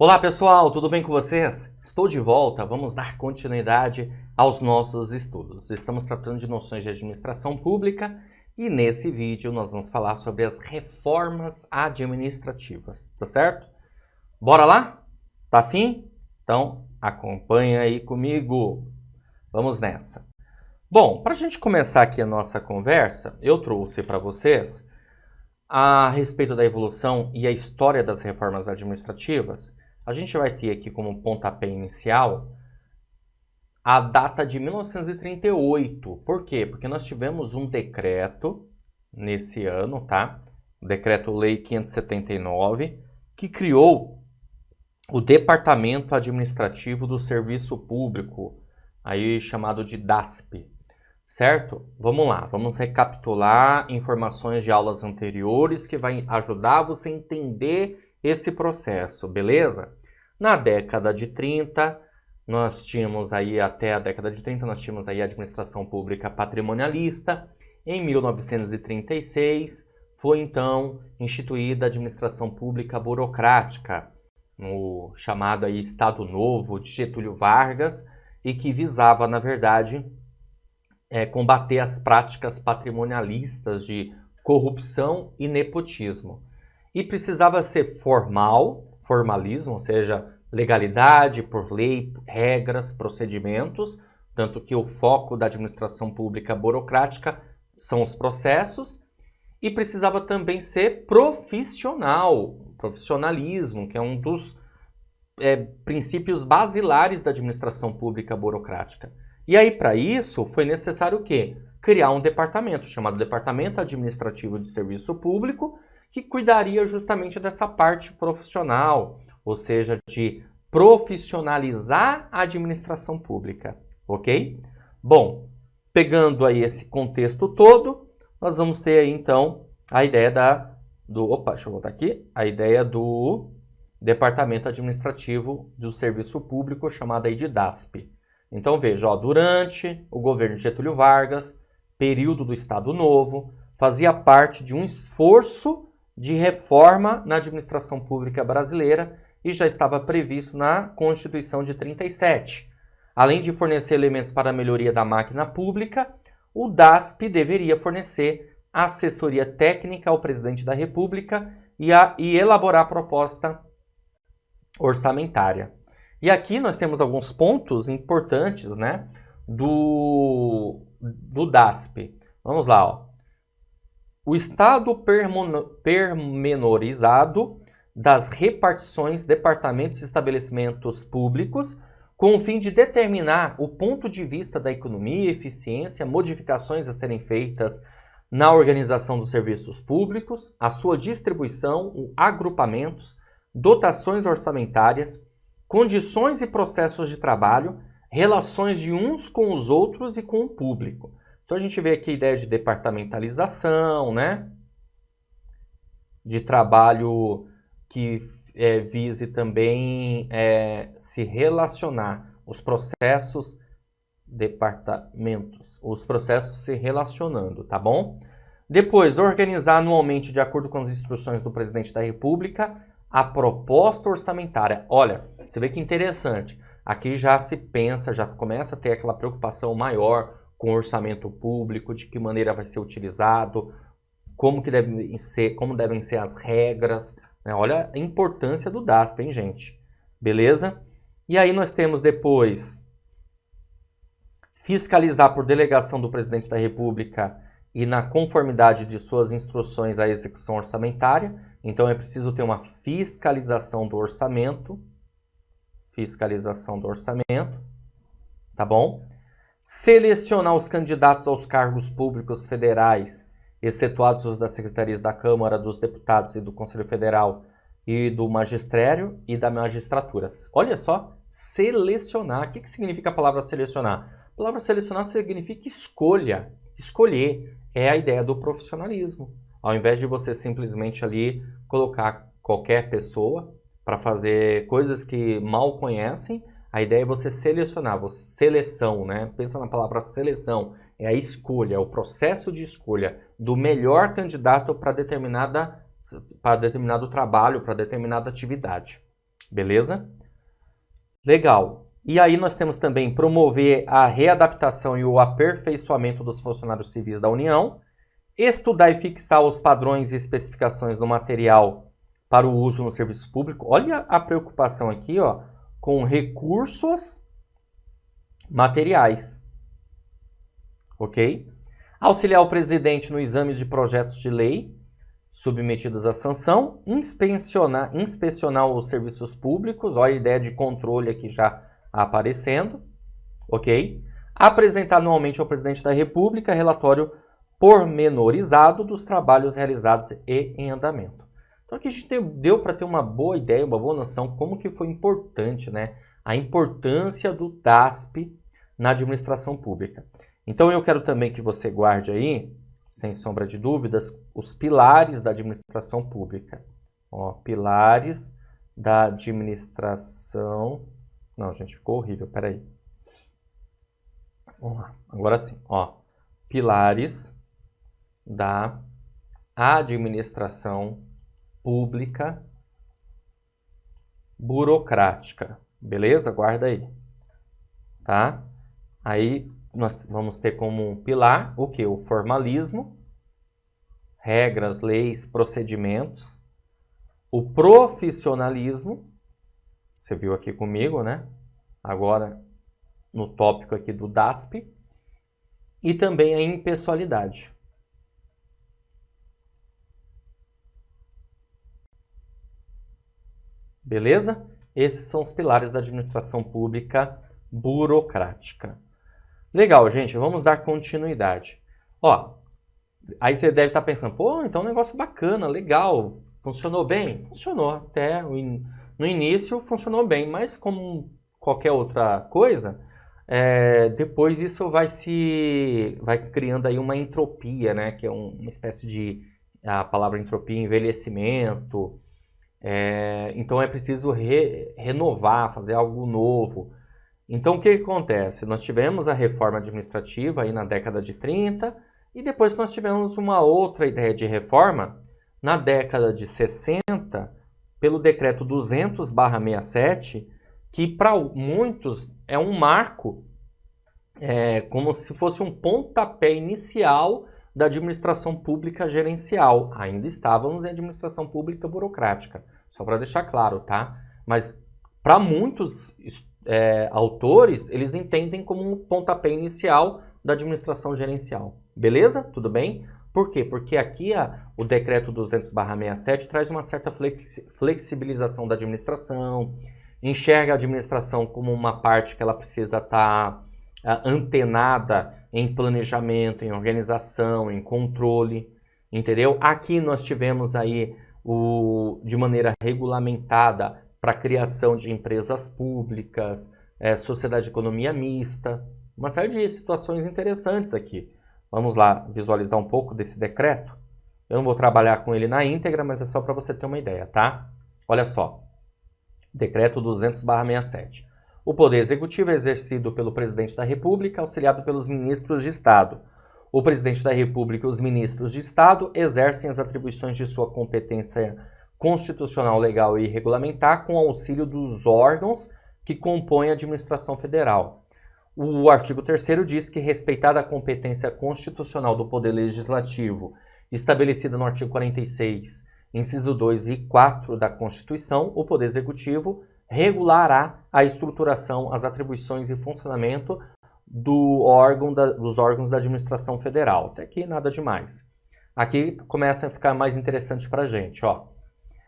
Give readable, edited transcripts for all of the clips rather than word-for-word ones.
Olá pessoal, tudo bem com vocês? Estou de volta, vamos dar continuidade aos nossos estudos. Estamos tratando de noções de administração pública e nesse vídeo nós vamos falar sobre as reformas administrativas, tá certo? Bora lá? Tá afim? Então acompanha aí comigo. Vamos nessa. Bom, para a gente começar aqui a nossa conversa, eu trouxe para vocês a respeito da evolução e a história das reformas administrativas. A gente vai ter aqui como pontapé inicial a data de 1938. Por quê? Porque nós tivemos um decreto nesse ano, tá? O Decreto-Lei 579, que criou o Departamento Administrativo do Serviço Público, aí chamado de DASP, certo? Vamos lá, vamos recapitular informações de aulas anteriores que vai ajudar você a entender esse processo, beleza? Na década de 30, nós tínhamos aí, até a década de 30, nós tínhamos aí a administração pública patrimonialista. Em 1936, foi então instituída a administração pública burocrática, no chamado aí Estado Novo de Getúlio Vargas, e que visava, na verdade, combater as práticas patrimonialistas de corrupção e nepotismo. E precisava ser formalismo, ou seja, legalidade por lei, regras, procedimentos, tanto que o foco da administração pública burocrática são os processos, e precisava também ser profissionalismo, que é um dos princípios basilares da administração pública burocrática. E aí, para isso, foi necessário o quê? Criar um departamento, chamado Departamento Administrativo de Serviço Público, que cuidaria justamente dessa parte profissional, ou seja, de profissionalizar a administração pública, ok? Bom, pegando aí esse contexto todo, nós vamos ter aí então a ideia deixa eu voltar aqui, a ideia do Departamento Administrativo do Serviço Público, chamado aí de DASP. Então veja, durante o governo de Getúlio Vargas, período do Estado Novo, fazia parte de um esforço de reforma na administração pública brasileira e já estava previsto na Constituição de 37. Além de fornecer elementos para a melhoria da máquina pública, o DASP deveria fornecer assessoria técnica ao presidente da República e elaborar proposta orçamentária. E aqui nós temos alguns pontos importantes, né, do DASP. Vamos lá, O estado pormenorizado das repartições, departamentos e estabelecimentos públicos, com o fim de determinar o ponto de vista da economia, eficiência, modificações a serem feitas na organização dos serviços públicos, a sua distribuição, agrupamentos, dotações orçamentárias, condições e processos de trabalho, relações de uns com os outros e com o público. Então a gente vê aqui a ideia de departamentalização, né? De trabalho que vise também se relacionar, os processos, os processos se relacionando, tá bom? Depois, organizar anualmente, de acordo com as instruções do presidente da República, a proposta orçamentária. Olha, você vê que interessante. Aqui já se pensa, já começa a ter aquela preocupação maior com o orçamento público, de que maneira vai ser utilizado, como devem ser as regras, né? Olha a importância do DASP, hein, gente? Beleza? E aí nós temos depois fiscalizar por delegação do presidente da República e na conformidade de suas instruções à execução orçamentária. Então é preciso ter uma fiscalização do orçamento, tá bom? Selecionar os candidatos aos cargos públicos federais, excetuados os das secretarias da Câmara, dos Deputados e do Conselho Federal e do Magistério e da Magistratura. Olha só, selecionar. O que significa a palavra selecionar? A palavra selecionar significa escolha. Escolher é a ideia do profissionalismo. Ao invés de você simplesmente ali colocar qualquer pessoa para fazer coisas que mal conhecem, a ideia é você selecionar, seleção, né? Pensa na palavra seleção, é a escolha, é o processo de escolha do melhor candidato para determinado trabalho, para determinada atividade. Beleza? Legal. E aí nós temos também promover a readaptação e o aperfeiçoamento dos funcionários civis da União, estudar e fixar os padrões e especificações do material para o uso no serviço público. Olha a preocupação aqui, ó, com recursos materiais. Ok? Auxiliar o presidente no exame de projetos de lei submetidos à sanção, inspecionar os serviços públicos, olha a ideia de controle aqui já aparecendo, ok? Apresentar anualmente ao presidente da República relatório pormenorizado dos trabalhos realizados e em andamento. Então aqui a gente deu para ter uma boa ideia, uma boa noção como que foi importante, né? A importância do DASP na administração pública. Então eu quero também que você guarde aí, sem sombra de dúvidas, os pilares da administração pública. Ó, pilares da administração... Não, gente, ficou horrível, peraí. Vamos lá, agora sim. Ó, pilares da administração pública burocrática. Beleza? Guarda aí. Tá? Aí nós vamos ter como pilar o quê? O formalismo, regras, leis, procedimentos. O profissionalismo, você viu aqui comigo, né? Agora, no tópico aqui do DASP. E também a impessoalidade. Beleza? Esses são os pilares da administração pública burocrática. Legal, gente, vamos dar continuidade. Ó, aí você deve estar pensando, pô, então é um negócio bacana, legal, funcionou bem? Funcionou, até no início funcionou bem, mas como qualquer outra coisa, depois isso vai criando aí uma entropia, né, que é uma espécie de, a palavra entropia, envelhecimento, então é preciso renovar, fazer algo novo. Então, o que acontece? Nós tivemos a reforma administrativa aí na década de 30 e depois nós tivemos uma outra ideia de reforma na década de 60 pelo decreto 200/67, que para muitos é um marco, como se fosse um pontapé inicial da administração pública gerencial. Ainda estávamos em administração pública burocrática, só para deixar claro, tá? Mas para muitos autores, eles entendem como um pontapé inicial da administração gerencial. Beleza? Tudo bem? Por quê? Porque aqui o decreto 200/67 traz uma certa flexibilização da administração, enxerga a administração como uma parte que ela precisa estar antenada em planejamento, em organização, em controle, entendeu? Aqui nós tivemos aí de maneira regulamentada para a criação de empresas públicas, sociedade de economia mista, uma série de situações interessantes aqui. Vamos lá visualizar um pouco desse decreto. Eu não vou trabalhar com ele na íntegra, mas é só para você ter uma ideia, tá? Olha só, decreto 200/67. O poder executivo é exercido pelo presidente da República, auxiliado pelos ministros de Estado. O presidente da República e os ministros de Estado exercem as atribuições de sua competência constitucional, legal e regulamentar com auxílio dos órgãos que compõem a administração federal. O artigo 3º diz que, respeitada a competência constitucional do Poder Legislativo, estabelecida no artigo 46, inciso 2 e 4 da Constituição, o Poder Executivo regulará a estruturação, as atribuições e funcionamento dos órgãos da administração federal. Até aqui nada demais. Aqui começa a ficar mais interessante para a gente, ó.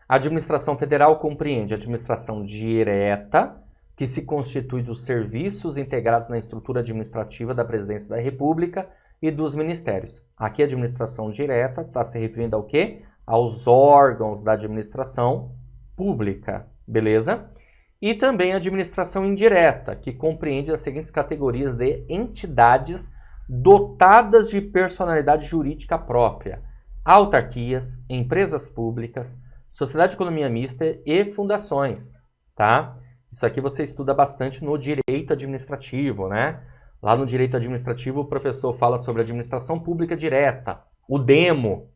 A administração federal compreende a administração direta, que se constitui dos serviços integrados na estrutura administrativa da Presidência da República e dos ministérios. Aqui a administração direta está se referindo ao quê? Aos órgãos da administração pública, beleza? E também a administração indireta, que compreende as seguintes categorias de entidades dotadas de personalidade jurídica própria: autarquias, empresas públicas, sociedade de economia mista e fundações, tá? Isso aqui você estuda bastante no direito administrativo, né? Lá no direito administrativo o professor fala sobre administração pública direta, o DEMO,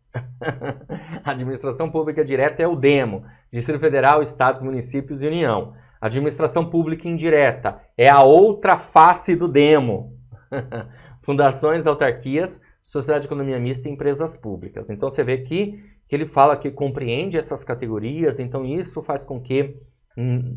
Administração Pública Direta é o DEMO, Distrito Federal, Estados, Municípios e União. Administração Pública Indireta é a outra face do DEMO. Fundações, autarquias, sociedade de economia mista e empresas públicas. Então você vê aqui que ele fala que compreende essas categorias, então isso faz com que,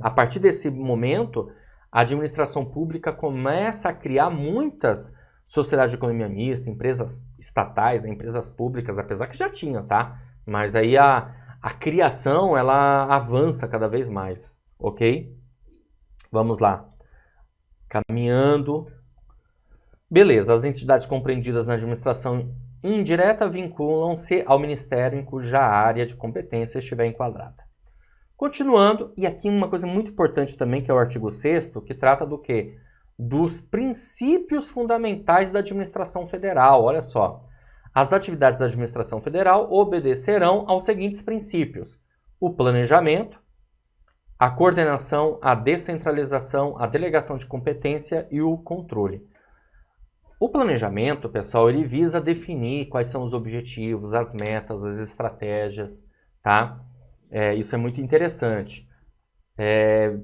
a partir desse momento, a administração pública começa a criar muitas sociedades de economia mista, empresas estatais, né, empresas públicas, apesar que já tinha, tá? Mas aí a criação, ela avança cada vez mais, ok? Vamos lá. Caminhando. Beleza, as entidades compreendidas na administração indireta vinculam-se ao Ministério em cuja área de competência estiver enquadrada. Continuando, e aqui uma coisa muito importante também, que é o artigo 6º, que trata do quê? Dos princípios fundamentais da administração federal. Olha só, as atividades da administração federal obedecerão aos seguintes princípios: o planejamento, a coordenação, a descentralização, a delegação de competência e o controle. O planejamento, pessoal, ele visa definir quais são os objetivos, as metas, as estratégias, tá? Isso é muito interessante.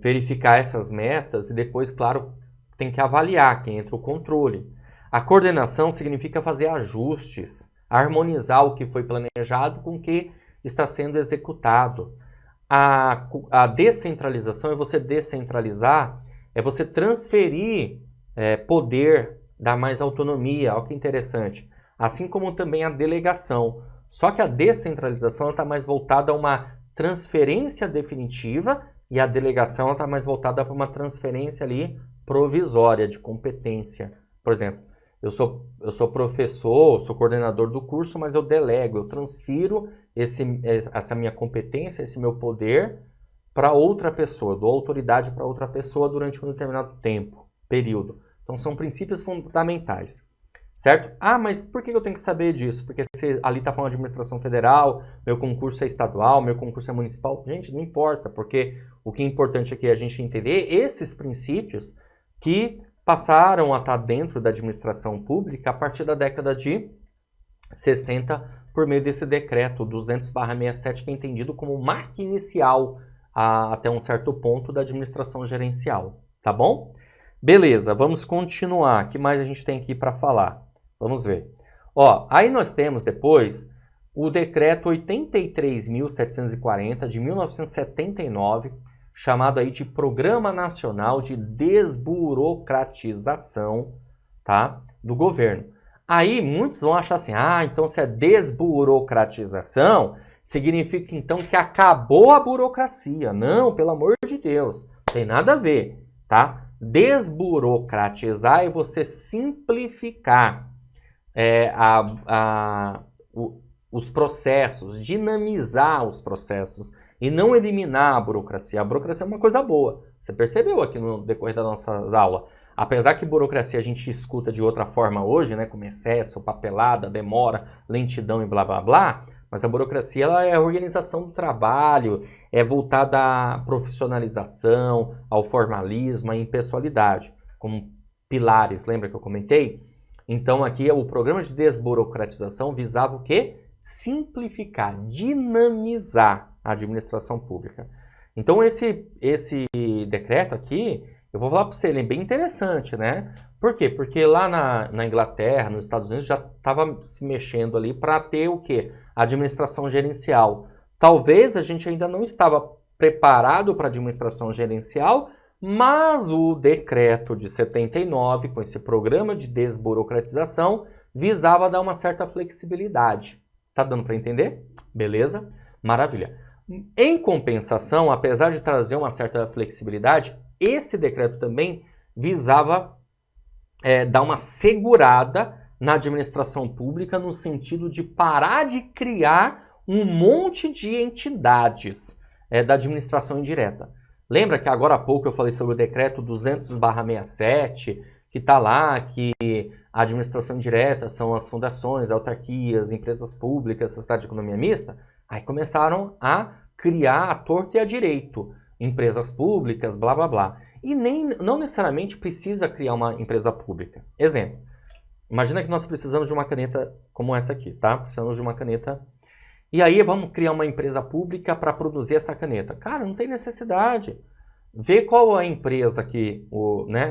Verificar essas metas e depois, claro, tem que avaliar, que entra o controle. A coordenação significa fazer ajustes, harmonizar o que foi planejado com o que está sendo executado. A descentralização é você descentralizar, é você transferir poder, dar mais autonomia, olha que interessante. Assim como também a delegação. Só que a descentralização está mais voltada a uma transferência definitiva e a delegação está mais voltada para uma transferência ali provisória de competência. Por exemplo, eu sou professor, sou coordenador do curso, mas eu delego, eu transfiro essa minha competência, esse meu poder para outra pessoa, dou autoridade para outra pessoa durante um determinado tempo, período. Então são princípios fundamentais, certo? Ah, mas por que eu tenho que saber disso? Porque se ali está falando de administração federal, meu concurso é estadual, meu concurso é municipal. Gente, não importa, porque o que é importante aqui é a gente entender esses princípios que passaram a estar dentro da administração pública a partir da década de 60, por meio desse decreto 200/67, que é entendido como marca inicial até um certo ponto da administração gerencial, tá bom? Beleza, vamos continuar. O que mais a gente tem aqui para falar? Vamos ver. Ó, aí nós temos depois o decreto 83.740 de 1979, chamado aí de Programa Nacional de Desburocratização, tá, do governo. Aí muitos vão achar assim, então se é desburocratização, significa então que acabou a burocracia. Não, pelo amor de Deus, não tem nada a ver, tá? Desburocratizar é você simplificar os processos, dinamizar os processos e não eliminar a burocracia. A burocracia é uma coisa boa. Você percebeu aqui no decorrer das nossas aulas. Apesar que burocracia a gente escuta de outra forma hoje, né, como excesso, papelada, demora, lentidão e blá blá blá, mas a burocracia ela é a organização do trabalho, é voltada à profissionalização, ao formalismo, à impessoalidade, como pilares, lembra que eu comentei? Então aqui o programa de desburocratização visava o quê? Simplificar, dinamizar a administração pública. Então esse decreto aqui, eu vou falar para você, ele é bem interessante, né? Por quê? Porque lá na Inglaterra, nos Estados Unidos, já estava se mexendo ali para ter o quê? A administração gerencial. Talvez a gente ainda não estava preparado para a administração gerencial, mas o decreto de 79, com esse programa de desburocratização, visava dar uma certa flexibilidade. Tá dando para entender? Beleza? Maravilha. Em compensação, apesar de trazer uma certa flexibilidade, esse decreto também visava dar uma segurada na administração pública no sentido de parar de criar um monte de entidades da administração indireta. Lembra que agora há pouco eu falei sobre o decreto 200/67, que está lá, que a administração indireta são as fundações, autarquias, empresas públicas, sociedade de economia mista? Aí começaram a criar à torta e à direito empresas públicas, blá blá blá. E não necessariamente precisa criar uma empresa pública. Exemplo, imagina que nós precisamos de uma caneta como essa aqui, tá? Precisamos de uma caneta E aí vamos criar uma empresa pública para produzir essa caneta. Cara, não tem necessidade. Vê qual a empresa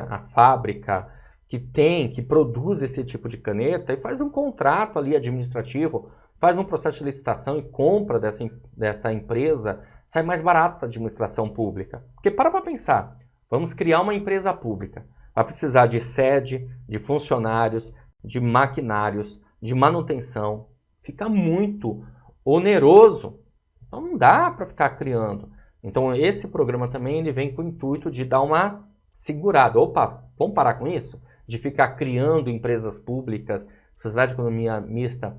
a fábrica que produz esse tipo de caneta e faz um contrato ali administrativo, faz um processo de licitação e compra dessa empresa, sai mais barato para a administração pública. Porque para pensar, vamos criar uma empresa pública, vai precisar de sede, de funcionários, de maquinários, de manutenção, fica muito oneroso, então não dá para ficar criando. Então esse programa também ele vem com o intuito de dar uma segurada. Opa, vamos parar com isso? De ficar criando empresas públicas, sociedade de economia mista,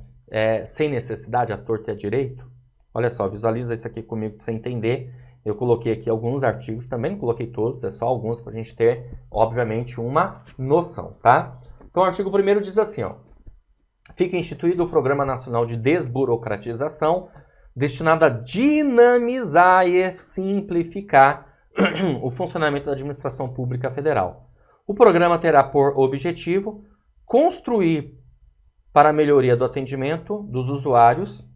sem necessidade, à torta e à direito? Olha só, visualiza isso aqui comigo para você entender. Eu coloquei aqui alguns artigos, também não coloquei todos, é só alguns para a gente ter, obviamente, uma noção, tá? Então o artigo 1º diz assim, ó. Fica instituído o Programa Nacional de Desburocratização, destinado a dinamizar e simplificar o funcionamento da administração pública federal. O programa terá por objetivo construir para a melhoria do atendimento dos usuários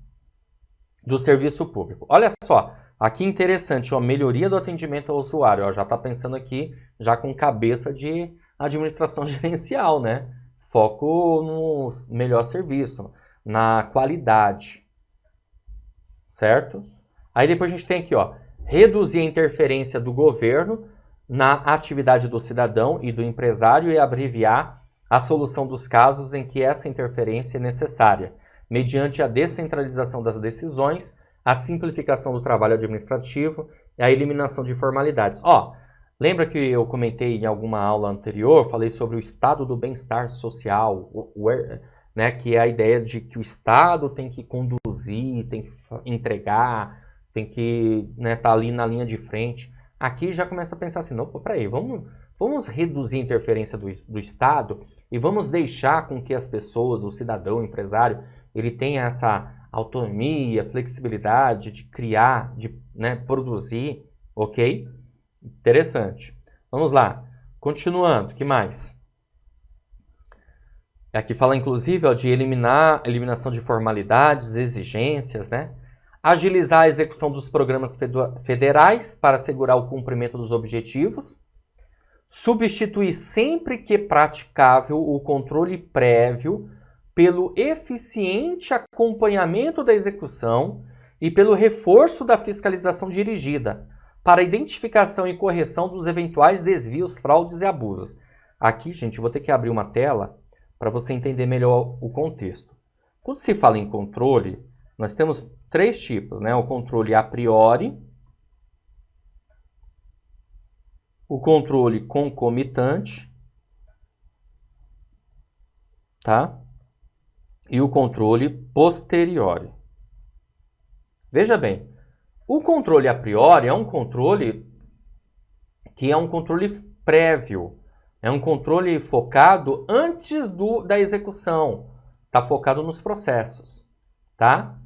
do serviço público. Olha só, aqui interessante, ó, melhoria do atendimento ao usuário. Ó, já está pensando aqui já com cabeça de administração gerencial, né? Foco no melhor serviço, na qualidade, certo? Aí depois a gente tem aqui, ó, reduzir a interferência do governo na atividade do cidadão e do empresário e abreviar a solução dos casos em que essa interferência é necessária, mediante a descentralização das decisões, a simplificação do trabalho administrativo e a eliminação de formalidades. Ó, lembra que eu comentei em alguma aula anterior, falei sobre o estado do bem-estar social, né, que é a ideia de que o Estado tem que conduzir, tem que entregar, tem que estar ali na linha de frente. Aqui já começa a pensar assim, não, peraí, vamos reduzir a interferência do Estado e vamos deixar com que as pessoas, o cidadão, o empresário, ele tenha essa autonomia, flexibilidade de criar, de produzir, ok? Interessante. Vamos lá. Continuando, o que mais? Aqui fala, inclusive, ó, de eliminação de formalidades, exigências, né? Agilizar a execução dos programas federais para assegurar o cumprimento dos objetivos. Substituir sempre que praticável o controle prévio pelo eficiente acompanhamento da execução e pelo reforço da fiscalização dirigida para a identificação e correção dos eventuais desvios, fraudes e abusos. Aqui, gente, eu vou ter que abrir uma tela para você entender melhor o contexto. Quando se fala em controle, nós temos 3 tipos, né? O controle a priori, o controle concomitante, tá? E o controle posteriori. Veja bem, o controle a priori é um controle que é um controle prévio, é um controle focado antes da execução, está focado nos processos, tá?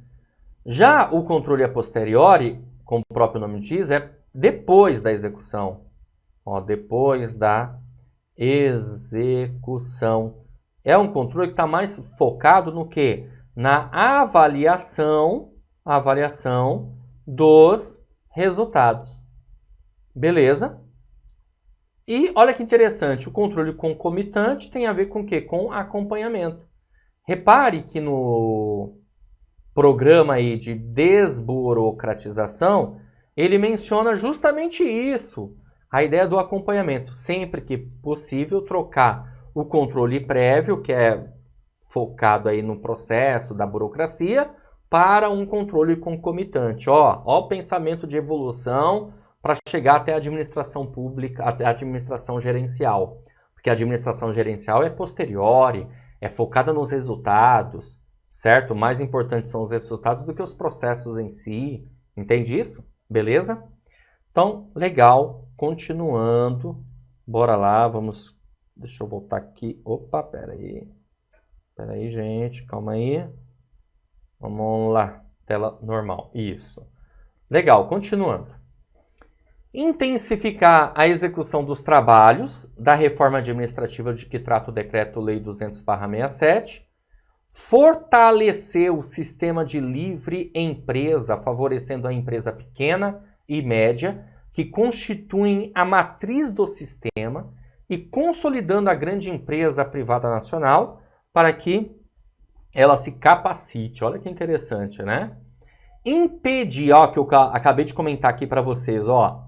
Já o controle a posteriori, como o próprio nome diz, é depois da execução. Ó, depois da execução. É um controle que está mais focado no quê? Na avaliação dos resultados. Beleza? E olha que interessante, o controle concomitante tem a ver com o quê? Com acompanhamento. Repare que no programa aí de desburocratização, ele menciona justamente isso, a ideia do acompanhamento. Sempre que possível, trocar o controle prévio, que é focado aí no processo da burocracia, para um controle concomitante. Ó o pensamento de evolução para chegar até a administração pública, até a administração gerencial. Porque a administração gerencial é posteriori, é focada nos resultados, certo? Mais importantes são os resultados do que os processos em si. Entende isso? Beleza? Então, legal. Continuando. Bora lá, vamos... Deixa eu voltar aqui. Opa, peraí. Peraí, gente. Calma aí. Vamos lá. Tela normal. Isso. Legal, continuando. Intensificar a execução dos trabalhos da reforma administrativa de que trata o Decreto-Lei 200/67. fortalecer o sistema de livre empresa, favorecendo a empresa pequena e média, que constituem a matriz do sistema, e consolidando a grande empresa privada nacional para que ela se capacite. Olha que interessante, né? Impedir, ó, que eu acabei de comentar aqui para vocês, ó,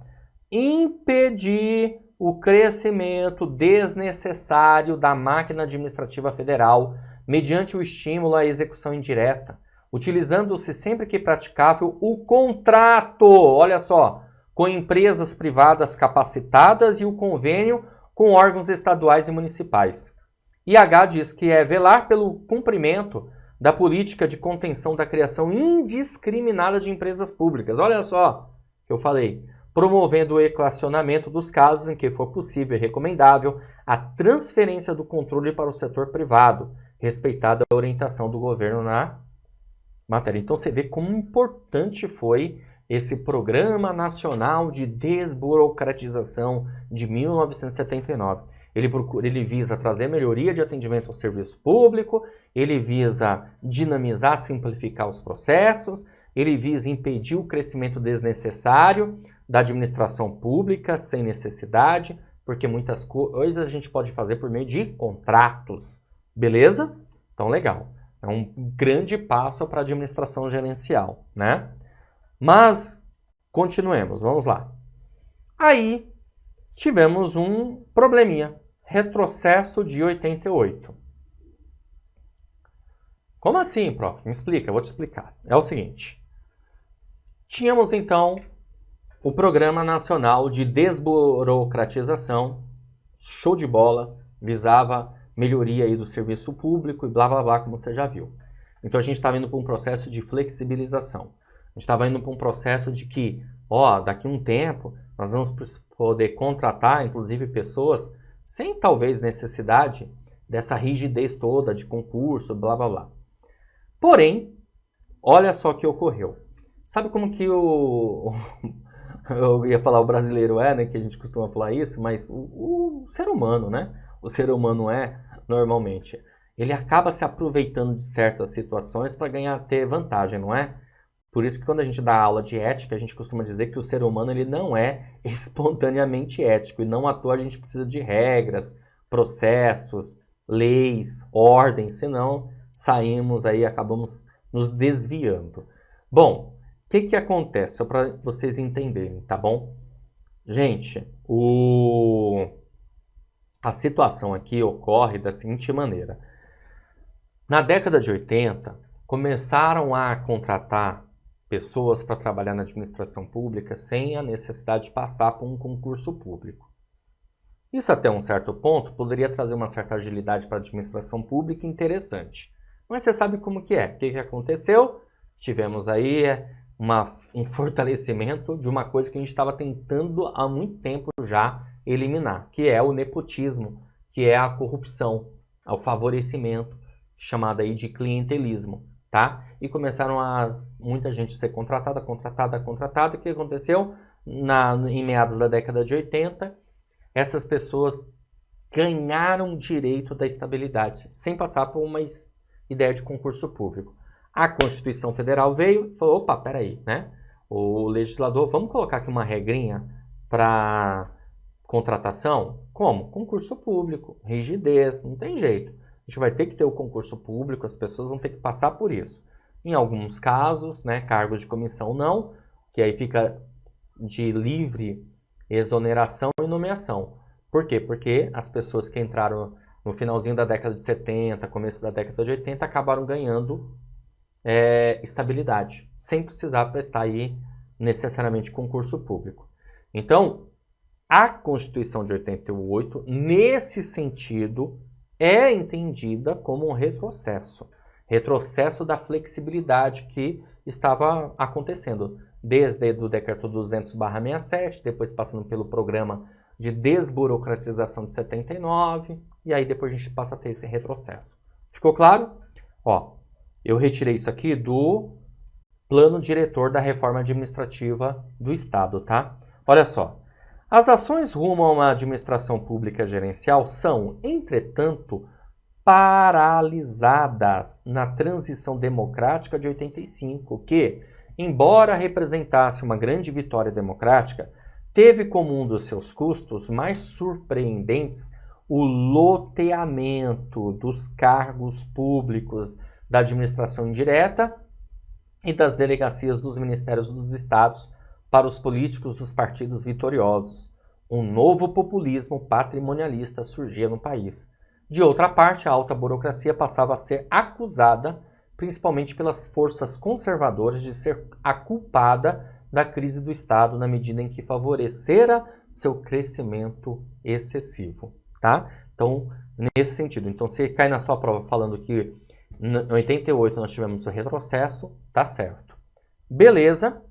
impedir o crescimento desnecessário da máquina administrativa federal mediante o estímulo à execução indireta, utilizando-se sempre que praticável o contrato, olha só, com empresas privadas capacitadas e o convênio com órgãos estaduais e municipais. IH diz que é velar pelo cumprimento da política de contenção da criação indiscriminada de empresas públicas. Olha só que eu falei. Promovendo o equacionamento dos casos em que for possível e recomendável a transferência do controle para o setor privado, respeitada a orientação do governo na matéria. Então você vê como importante foi esse Programa Nacional de Desburocratização de 1979. Ele visa trazer melhoria de atendimento ao serviço público, ele visa dinamizar, simplificar os processos, ele visa impedir o crescimento desnecessário da administração pública sem necessidade, porque muitas coisas a gente pode fazer por meio de contratos, beleza? Então, legal. É um grande passo para a administração gerencial, né? Mas, continuemos, vamos lá. Aí, tivemos um probleminha, retrocesso de 88. Como assim, prof? Me explica, eu vou te explicar. É o seguinte, tínhamos então o Programa Nacional de Desburocratização, show de bola, visava melhoria aí do serviço público e blá blá blá, como você já viu. Então a gente estava indo para um processo de flexibilização. A gente estava indo para um processo de que, ó, daqui a um tempo nós vamos poder contratar, inclusive, pessoas sem talvez necessidade dessa rigidez toda de concurso, blá blá blá. Porém, olha só o que ocorreu. Sabe como que eu ia falar o brasileiro né, que a gente costuma falar isso, mas o ser humano, né? O ser humano normalmente, ele acaba se aproveitando de certas situações para ter vantagem, não é? Por isso que quando a gente dá aula de ética, a gente costuma dizer que o ser humano ele não é espontaneamente ético, e não à toa a gente precisa de regras, processos, leis, ordens, senão saímos aí, acabamos nos desviando. Bom, o que acontece? Só para vocês entenderem, tá bom? Gente, a situação aqui ocorre da seguinte maneira. Na década de 80, começaram a contratar pessoas para trabalhar na administração pública sem a necessidade de passar por um concurso público. Isso até um certo ponto poderia trazer uma certa agilidade para a administração pública interessante. Mas você sabe como que é. O que aconteceu? Tivemos aí um fortalecimento de uma coisa que a gente estava tentando há muito tempo já eliminar, que é o nepotismo, que é a corrupção, o favorecimento, chamado aí de clientelismo, tá? E começaram muita gente ser contratada. O que aconteceu? Em meados da década de 80, essas pessoas ganharam direito da estabilidade, sem passar por uma ideia de concurso público. A Constituição Federal veio e falou, opa, peraí, né? O legislador, vamos colocar aqui uma regrinha para contratação? Como? Concurso público, rigidez, não tem jeito. A gente vai ter que ter o concurso público, as pessoas vão ter que passar por isso. Em alguns casos, né, cargos de comissão não, que aí fica de livre exoneração e nomeação. Por quê? Porque as pessoas que entraram no finalzinho da década de 70, começo da década de 80, acabaram ganhando estabilidade, sem precisar prestar aí necessariamente concurso público. Então, a Constituição de 88, nesse sentido, é entendida como um retrocesso. Retrocesso da flexibilidade que estava acontecendo, desde o decreto 200/67, depois passando pelo programa de desburocratização de 79, e aí depois a gente passa a ter esse retrocesso. Ficou claro? Ó, eu retirei isso aqui do plano diretor da reforma administrativa do Estado, tá? Olha só. As ações rumo a uma administração pública gerencial são, entretanto, paralisadas na transição democrática de 85, que, embora representasse uma grande vitória democrática, teve como um dos seus custos mais surpreendentes o loteamento dos cargos públicos da administração indireta e das delegacias dos ministérios dos estados para os políticos dos partidos vitoriosos. Um novo populismo patrimonialista surgia no país. De outra parte, a alta burocracia passava a ser acusada, principalmente pelas forças conservadoras, de ser a culpada da crise do Estado na medida em que favorecera seu crescimento excessivo, tá? Então, nesse sentido. Então, se cai na sua prova falando que em 88 nós tivemos o retrocesso, tá certo. Beleza?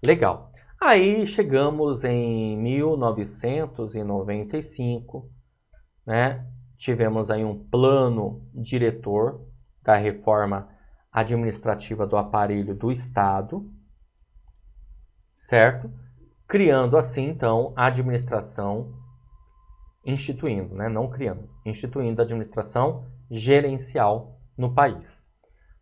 Legal. Aí chegamos em 1995, né? Tivemos aí um plano diretor da reforma administrativa do aparelho do Estado, certo? Criando assim, então, a administração, instituindo, né? Não criando, instituindo a administração gerencial no país.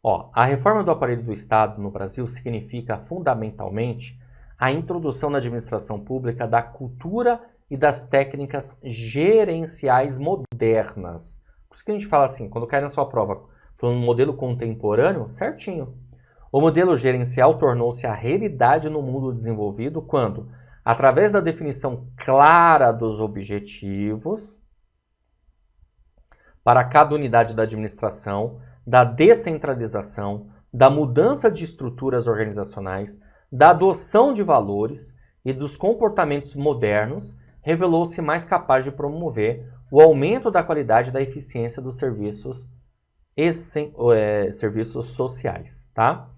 Ó, a reforma do aparelho do Estado no Brasil significa fundamentalmente a introdução na administração pública da cultura e das técnicas gerenciais modernas. Por isso que a gente fala assim, quando cai na sua prova, falando um modelo contemporâneo, certinho. O modelo gerencial tornou-se a realidade no mundo desenvolvido quando, através da definição clara dos objetivos para cada unidade da administração, da descentralização, da mudança de estruturas organizacionais, da adoção de valores e dos comportamentos modernos, revelou-se mais capaz de promover o aumento da qualidade e da eficiência dos serviços sociais, tá?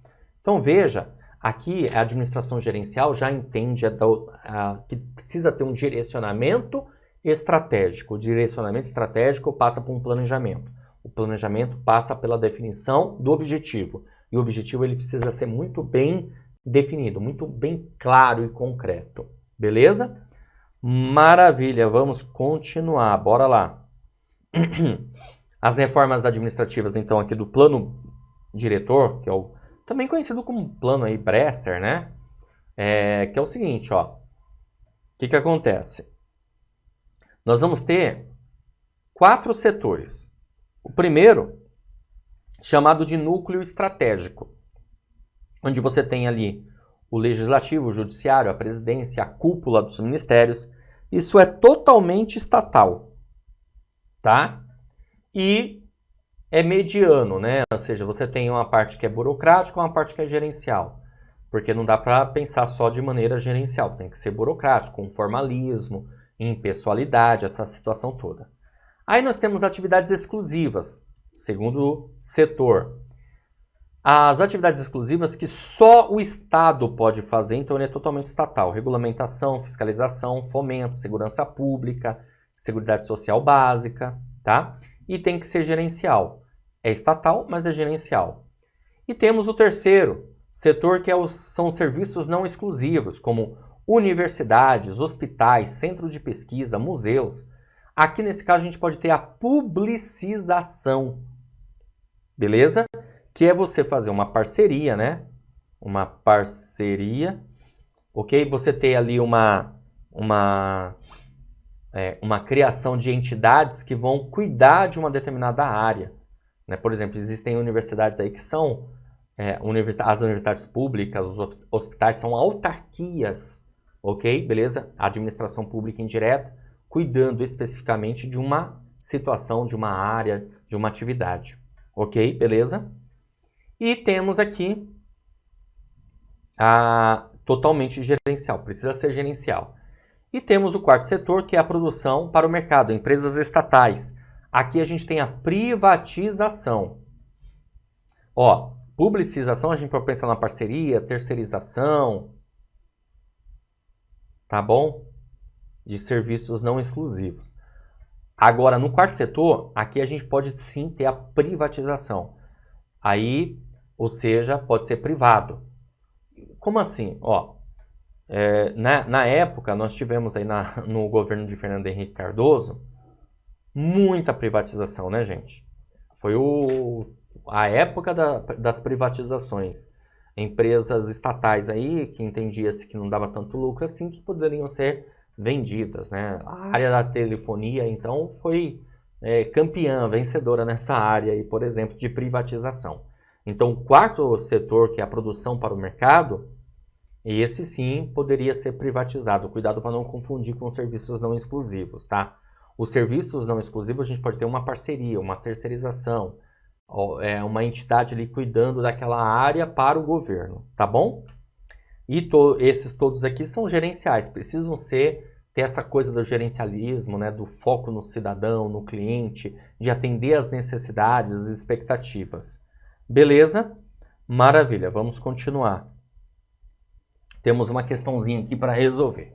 Então veja, aqui a administração gerencial já entende que precisa ter um direcionamento estratégico. O direcionamento estratégico passa por um planejamento. O planejamento passa pela definição do objetivo. E o objetivo ele precisa ser muito bem definido, muito bem claro e concreto. Beleza? Maravilha, vamos continuar, bora lá. As reformas administrativas, então, aqui do plano diretor, que é o também conhecido como plano aí Bresser, né? Que é o seguinte, ó. O que acontece? Nós vamos ter 4 setores. O primeiro, chamado de núcleo estratégico, onde você tem ali o legislativo, o judiciário, a presidência, a cúpula dos ministérios. Isso é totalmente estatal, tá? E é mediano, né? Ou seja, você tem uma parte que é burocrática e uma parte que é gerencial. Porque não dá para pensar só de maneira gerencial, tem que ser burocrático, com formalismo, impessoalidade, essa situação toda. Aí nós temos atividades exclusivas, segundo setor. As atividades exclusivas que só o Estado pode fazer, então ele é totalmente estatal. Regulamentação, fiscalização, fomento, segurança pública, seguridade social básica, tá? E tem que ser gerencial. É estatal, mas é gerencial. E temos o terceiro setor, que são os serviços não exclusivos, como universidades, hospitais, centro de pesquisa, museus. Aqui nesse caso a gente pode ter a publicização, beleza? Que é você fazer uma parceria, né? Uma parceria, ok? Você ter ali uma criação de entidades que vão cuidar de uma determinada área, né? Por exemplo, existem universidades aí que são as universidades públicas, os hospitais são autarquias, ok? Beleza? A administração pública indireta, cuidando especificamente de uma situação, de uma área, de uma atividade, ok? Beleza? E temos aqui a totalmente gerencial, precisa ser gerencial. E temos o quarto setor, que é a produção para o mercado, empresas estatais. Aqui a gente tem a privatização. Ó, publicização a gente pode pensar na parceria, terceirização, tá bom? De serviços não exclusivos. Agora, no quarto setor, aqui a gente pode sim ter a privatização. Aí, ou seja, pode ser privado. Como assim? Ó, na época, nós tivemos aí no governo de Fernando Henrique Cardoso muita privatização, né, gente? Foi a época das privatizações. Empresas estatais aí, que entendia-se que não dava tanto lucro assim, que poderiam ser vendidas, né? A área da telefonia, então, foi campeã, vencedora nessa área, aí, por exemplo, de privatização. Então, o quarto setor, que é a produção para o mercado, esse sim poderia ser privatizado. Cuidado para não confundir com os serviços não exclusivos, tá? Os serviços não exclusivos a gente pode ter uma parceria, uma terceirização, uma entidade ali cuidando daquela área para o governo, tá bom? E esses todos aqui são gerenciais, precisam ter essa coisa do gerencialismo, né, do foco no cidadão, no cliente, de atender às necessidades, às expectativas. Beleza? Maravilha, vamos continuar. Temos uma questãozinha aqui para resolver.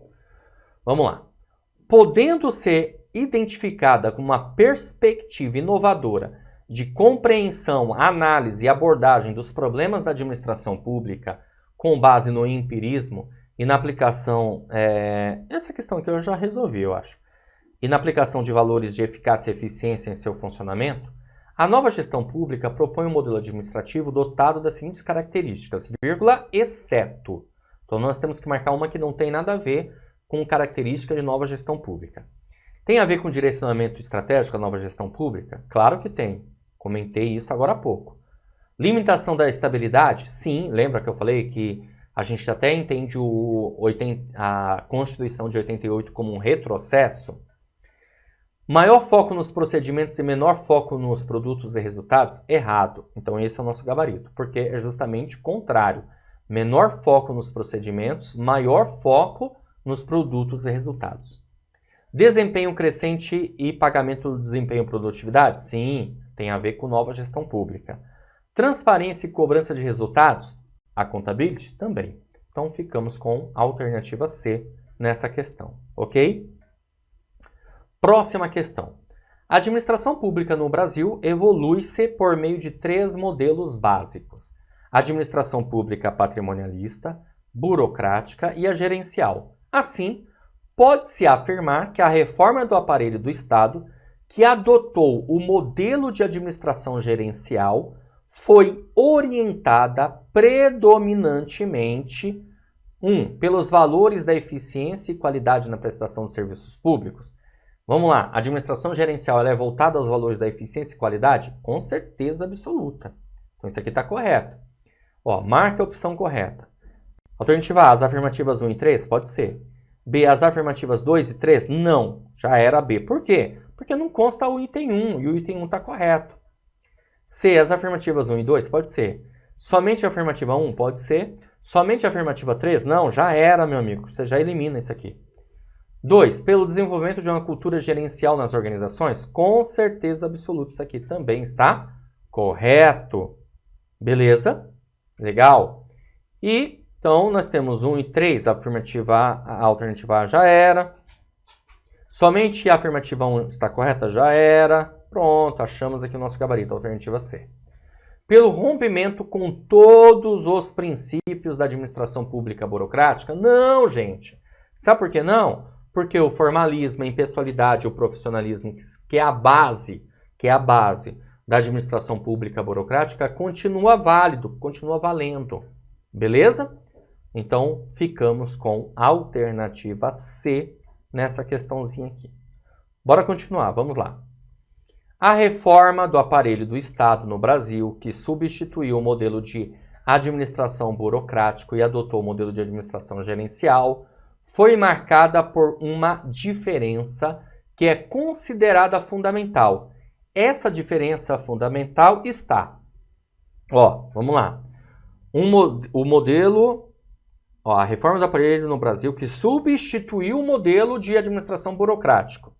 Vamos lá. Podendo ser identificada como uma perspectiva inovadora de compreensão, análise e abordagem dos problemas da administração pública com base no empirismo e na aplicação... essa questão aqui eu já resolvi, eu acho. E na aplicação de valores de eficácia e eficiência em seu funcionamento, a nova gestão pública propõe um modelo administrativo dotado das seguintes características, vírgula, exceto. Então nós temos que marcar uma que não tem nada a ver com característica de nova gestão pública. Tem a ver com direcionamento estratégico a nova gestão pública? Claro que tem. Comentei isso agora há pouco. Limitação da estabilidade? Sim, lembra que eu falei que a gente até entende a Constituição de 88 como um retrocesso? Maior foco nos procedimentos e menor foco nos produtos e resultados? Errado. Então esse é o nosso gabarito, porque é justamente o contrário. Menor foco nos procedimentos, maior foco nos produtos e resultados. Desempenho crescente e pagamento do desempenho e produtividade? Sim, tem a ver com nova gestão pública. Transparência e cobrança de resultados? Accountability? Também. Então ficamos com a alternativa C nessa questão, ok? Próxima questão. A administração pública no Brasil evolui-se por meio de 3 modelos básicos. A administração pública patrimonialista, burocrática e a gerencial. Assim, pode-se afirmar que a reforma do aparelho do Estado, que adotou o modelo de administração gerencial, foi orientada predominantemente, pelos valores da eficiência e qualidade na prestação de serviços públicos. Vamos lá, a administração gerencial ela é voltada aos valores da eficiência e qualidade? Com certeza absoluta. Então isso aqui está correto. Marque a opção correta. Alternativa A, as afirmativas 1 e 3? Pode ser. B, as afirmativas 2 e 3? Não, já era B. Por quê? Porque não consta o item 1 e o item 1 está correto. C, as afirmativas 1 e 2? Pode ser. Somente a afirmativa 1? Pode ser. Somente a afirmativa 3? Não, já era, meu amigo. Você já elimina isso aqui. 2, pelo desenvolvimento de uma cultura gerencial nas organizações? Com certeza absoluta, isso aqui também está correto. Beleza? Legal? E, então, nós temos 1 e 3, a alternativa A já era. Somente a afirmativa 1 está correta? Já era. Pronto, achamos aqui o nosso gabarito, a alternativa C. Pelo rompimento com todos os princípios da administração pública burocrática? Não, gente. Sabe por que não? Porque o formalismo, a impessoalidade, o profissionalismo, que é a base da administração pública burocrática, continua válido, continua valendo. Beleza? Então, ficamos com a alternativa C nessa questãozinha aqui. Bora continuar, vamos lá. A reforma do aparelho do Estado no Brasil, que substituiu o modelo de administração burocrático e adotou o modelo de administração gerencial, foi marcada por uma diferença que é considerada fundamental. Essa diferença fundamental está, vamos lá, o modelo, a reforma do aparelho no Brasil que substituiu o modelo de administração burocrático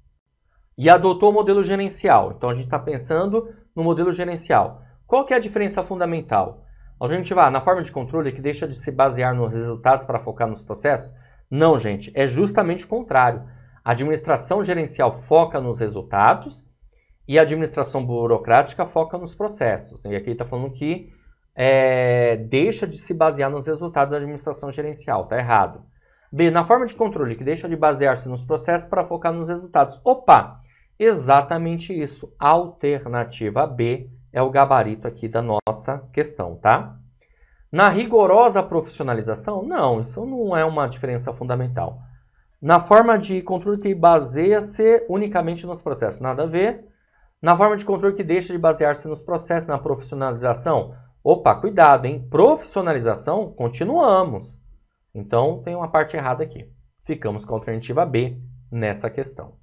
e adotou o modelo gerencial. Então a gente está pensando no modelo gerencial. Qual que é a diferença fundamental? A alternativa A, na forma de controle que deixa de se basear nos resultados para focar nos processos? Não, gente, é justamente o contrário. A administração gerencial foca nos resultados e a administração burocrática foca nos processos. E aqui está falando que deixa de se basear nos resultados da administração gerencial. Está errado. B, na forma de controle, que deixa de basear-se nos processos para focar nos resultados. Opa! Exatamente isso. Alternativa B é o gabarito aqui da nossa questão, tá? Na rigorosa profissionalização, não, isso não é uma diferença fundamental. Na forma de controle que baseia-se unicamente nos processos, nada a ver. Na forma de controle que deixa de basear-se nos processos, na profissionalização, opa, cuidado, hein? Profissionalização, continuamos. Então, tem uma parte errada aqui. Ficamos com a alternativa B nessa questão.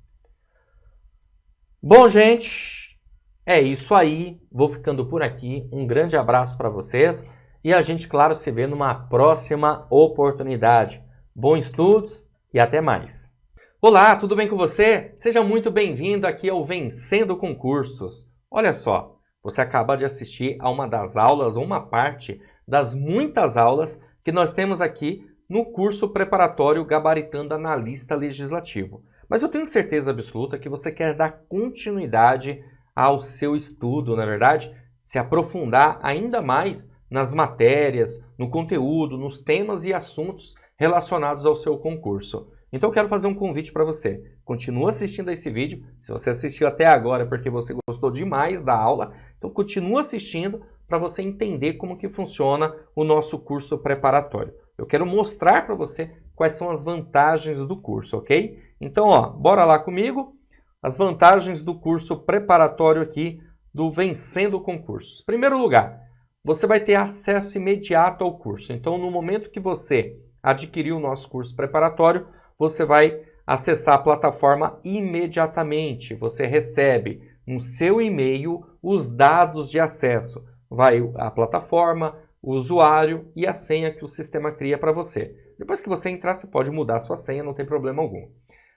Bom, gente, é isso aí. Vou ficando por aqui. Um grande abraço para vocês. E a gente, claro, se vê numa próxima oportunidade. Bons estudos e até mais. Olá, tudo bem com você? Seja muito bem-vindo aqui ao Vencendo Concursos. Olha só, você acaba de assistir a uma das aulas, ou uma parte das muitas aulas que nós temos aqui no curso preparatório Gabaritando Analista Legislativo. Mas eu tenho certeza absoluta que você quer dar continuidade ao seu estudo, na verdade, se aprofundar ainda mais nas matérias, no conteúdo, nos temas e assuntos relacionados ao seu concurso. Então eu quero fazer um convite para você. Continua assistindo a esse vídeo. Se você assistiu até agora é porque você gostou demais da aula, então continua assistindo para você entender como que funciona o nosso curso preparatório. Eu quero mostrar para você quais são as vantagens do curso, ok? Então, ó, bora lá comigo. As vantagens do curso preparatório aqui do Vencendo Concursos. Em primeiro lugar, você vai ter acesso imediato ao curso. Então, no momento que você adquirir o nosso curso preparatório, você vai acessar a plataforma imediatamente. Você recebe no seu e-mail os dados de acesso. Vai a plataforma, o usuário e a senha que o sistema cria para você. Depois que você entrar, você pode mudar a sua senha, não tem problema algum.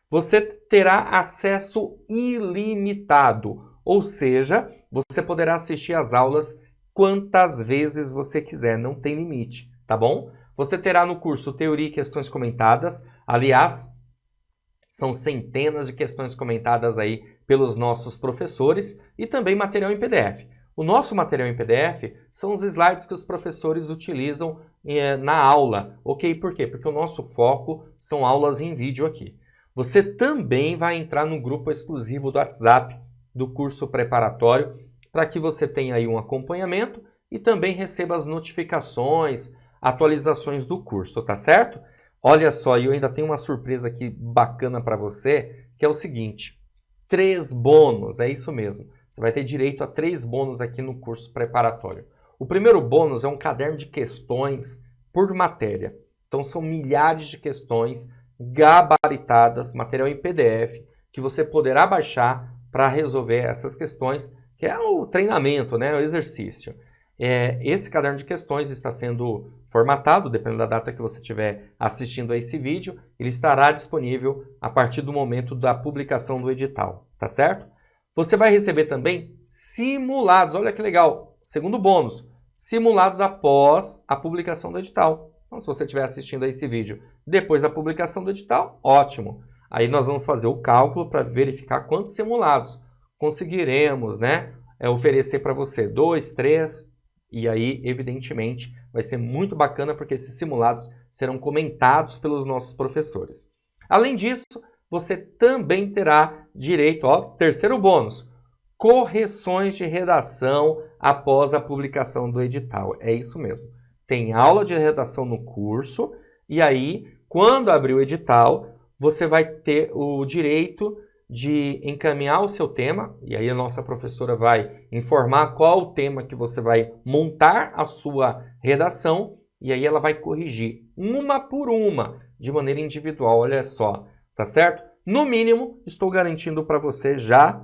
Você terá acesso ilimitado, ou seja, você poderá assistir às aulas quantas vezes você quiser, não tem limite, tá bom? Você terá no curso Teoria e Questões Comentadas, aliás, são centenas de questões comentadas aí pelos nossos professores e também material em PDF. O nosso material em PDF são os slides que os professores utilizam na aula, ok? Por quê? Porque o nosso foco são aulas em vídeo aqui. Você também vai entrar no grupo exclusivo do WhatsApp do curso preparatório para que você tenha aí um acompanhamento e também receba as notificações, atualizações do curso, tá certo? Olha só, eu ainda tenho uma surpresa aqui bacana para você, que é o seguinte, 3 bônus, é isso mesmo. Você vai ter direito a 3 bônus aqui no curso preparatório. O primeiro bônus é um caderno de questões por matéria. Então são milhares de questões gabaritadas, material em PDF, que você poderá baixar para resolver essas questões, que é o treinamento, né, o exercício. Esse caderno de questões está sendo formatado, dependendo da data que você estiver assistindo a esse vídeo, ele estará disponível a partir do momento da publicação do edital, tá certo? Você vai receber também simulados, olha que legal, segundo bônus, simulados após a publicação do edital. Então, se você estiver assistindo a esse vídeo depois da publicação do edital, ótimo. Aí nós vamos fazer o cálculo para verificar quantos simulados conseguiremos, né, oferecer para você, 2, 3, e aí, evidentemente, vai ser muito bacana porque esses simulados serão comentados pelos nossos professores. Além disso, você também terá direito, ó, terceiro bônus, correções de redação após a publicação do edital. É isso mesmo. Tem aula de redação no curso e aí, quando abrir o edital, você vai ter o direito de encaminhar o seu tema, e aí a nossa professora vai informar qual o tema que você vai montar a sua redação, e aí ela vai corrigir uma por uma, de maneira individual, olha só, tá certo? No mínimo, estou garantindo para você já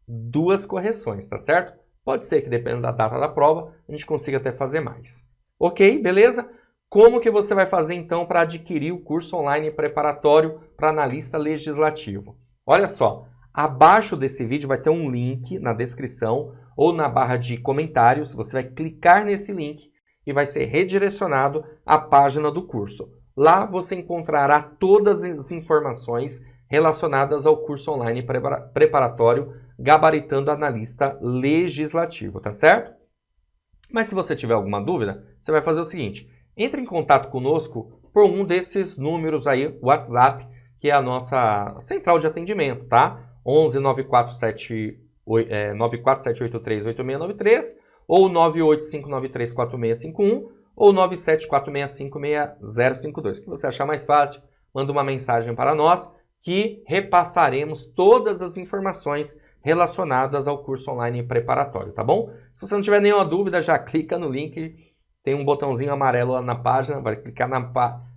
2 correções, tá certo? Pode ser que, dependendo da data da prova, a gente consiga até fazer mais. Ok, beleza? Como que você vai fazer, então, para adquirir o curso online preparatório para analista legislativo? Olha só, abaixo desse vídeo vai ter um link na descrição ou na barra de comentários. Você vai clicar nesse link e vai ser redirecionado à página do curso. Lá você encontrará todas as informações relacionadas ao curso online preparatório Gabaritando Analista Legislativo, tá certo? Mas se você tiver alguma dúvida, você vai fazer o seguinte, entre em contato conosco por um desses números aí, WhatsApp, que é a nossa central de atendimento, tá? 11 947 947838693 ou 985934651 ou 974656052. O que você achar mais fácil, manda uma mensagem para nós que repassaremos todas as informações relacionadas ao curso online preparatório, tá bom? Se você não tiver nenhuma dúvida, já clica no link, tem um botãozinho amarelo lá na página, vai clicar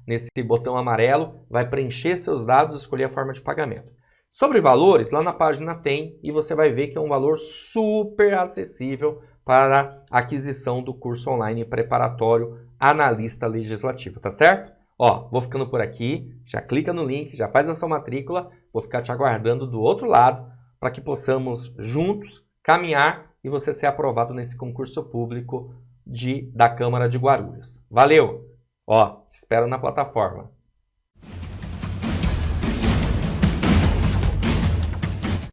nesse botão amarelo, vai preencher seus dados e escolher a forma de pagamento. Sobre valores, lá na página tem, e você vai ver que é um valor super acessível para a aquisição do curso online preparatório analista legislativo, tá certo? Ó, vou ficando por aqui, já clica no link, já faz a sua matrícula, vou ficar te aguardando do outro lado para que possamos juntos caminhar e você ser aprovado nesse concurso público da Câmara de Guarulhos. Valeu! Ó, te espero na plataforma.